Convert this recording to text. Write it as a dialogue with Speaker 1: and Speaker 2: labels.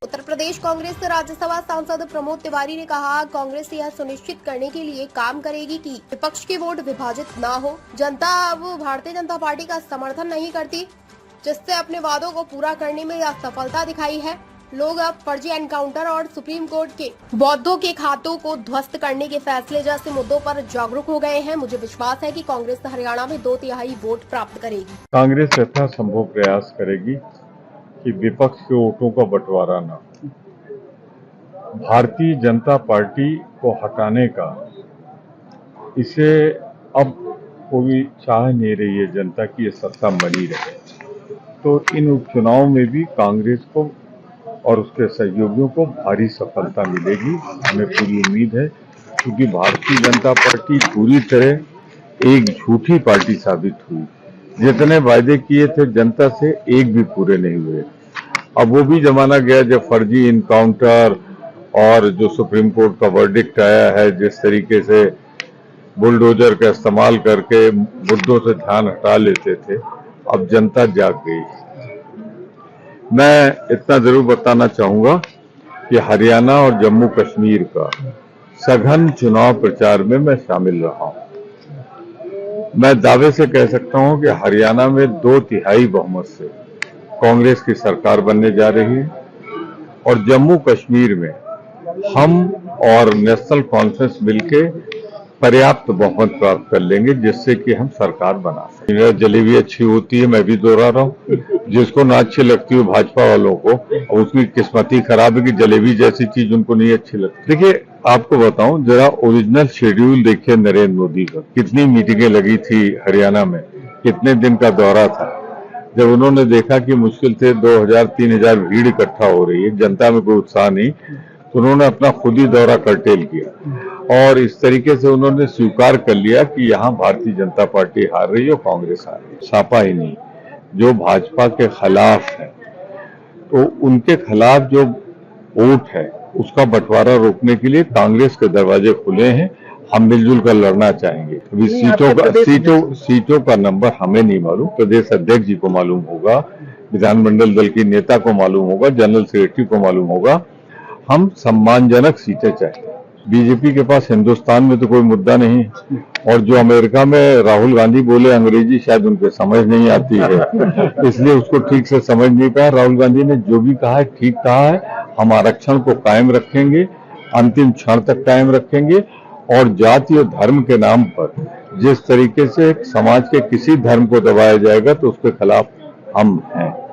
Speaker 1: उत्तर प्रदेश कांग्रेस के राज्यसभा सांसद प्रमोद तिवारी ने कहा, कांग्रेस यह सुनिश्चित करने के लिए काम करेगी कि विपक्ष के वोट विभाजित न हो। जनता अब भारतीय जनता पार्टी का समर्थन नहीं करती, जिससे अपने वादों को पूरा करने में यह सफलता दिखाई है। लोग अब फर्जी एनकाउंटर और सुप्रीम कोर्ट के बौद्धों के खातों को ध्वस्त करने के फैसले जैसे मुद्दों पर जागरूक हो गए हैं। मुझे विश्वास है कि कांग्रेस हरियाणा में 2/3 वोट प्राप्त करेगी।
Speaker 2: कांग्रेस यथासंभव प्रयास करेगी कि विपक्ष के वोटों का बंटवारा न हो। भारतीय जनता पार्टी को हटाने का इसे अब कोई चाह नहीं रही है जनता की ये सत्ता बनी रहे। तो इन उपचुनाव में भी कांग्रेस को और उसके सहयोगियों को भारी सफलता मिलेगी, हमें पूरी उम्मीद है, क्योंकि भारतीय जनता पार्टी पूरी तरह एक झूठी पार्टी साबित हुई। जितने वायदे किए थे जनता से एक भी पूरे नहीं हुए। अब वो भी जमाना गया जब फर्जी इनकाउंटर और जो सुप्रीम कोर्ट का वर्डिक्ट आया है, जिस तरीके से बुलडोजर का इस्तेमाल करके मुद्दों से ध्यान हटा लेते थे, अब जनता जाग गई। मैं इतना जरूर बताना चाहूंगा कि हरियाणा और जम्मू कश्मीर का सघन चुनाव प्रचार में मैं शामिल रहा हूं। मैं दावे से कह सकता हूं कि हरियाणा में 2/3 बहुमत से कांग्रेस की सरकार बनने जा रही है और जम्मू कश्मीर में हम और नेशनल कॉन्फ्रेंस मिलके पर्याप्त बहुमत प्राप्त कर लेंगे, जिससे कि हम सरकार बना सकें। जलेबी अच्छी होती है, मैं भी दोहरा रहा हूँ, जिसको ना अच्छी लगती हो भाजपा वालों को, उसकी किस्मत ही खराब है कि जलेबी जैसी चीज उनको नहीं अच्छी लगती। देखिए, आपको बताऊं, जरा ओरिजिनल शेड्यूल देखिए नरेंद्र मोदी का, कितनी मीटिंगें लगी थी हरियाणा में, कितने दिन का दौरा था। जब उन्होंने देखा कि मुश्किल से 2000-3000 भीड़ इकट्ठा हो रही है, जनता में कोई उत्साह नहीं, तो उन्होंने अपना खुद ही दौरा कर्टेल किया और इस तरीके से उन्होंने स्वीकार कर लिया कि यहाँ भारतीय जनता पार्टी हार रही है और कांग्रेस हार रही है। छापा ही नहीं, जो भाजपा के खिलाफ है, तो उनके खिलाफ जो वोट है उसका बंटवारा रोकने के लिए कांग्रेस के दरवाजे खुले हैं। हम मिलजुल कर लड़ना चाहेंगे। अभी सीटों का नंबर हमें नहीं मालूम, प्रदेश अध्यक्ष जी को मालूम होगा, विधानमंडल दल की नेता को मालूम होगा, जनरल सेक्रेटरी को मालूम होगा। हम सम्मानजनक सीटें चाहते हैं। बीजेपी के पास हिंदुस्तान में तो कोई मुद्दा नहीं, और जो अमेरिका में राहुल गांधी बोले अंग्रेजी शायद उनके समझ नहीं आती है, इसलिए उसको ठीक से समझ नहीं पाया। राहुल गांधी ने जो भी कहा है ठीक कहा है। हम आरक्षण को कायम रखेंगे, अंतिम क्षण तक कायम रखेंगे, और जाति और धर्म के नाम पर जिस तरीके से समाज के किसी धर्म को दबाया जाएगा तो उसके खिलाफ हम हैं।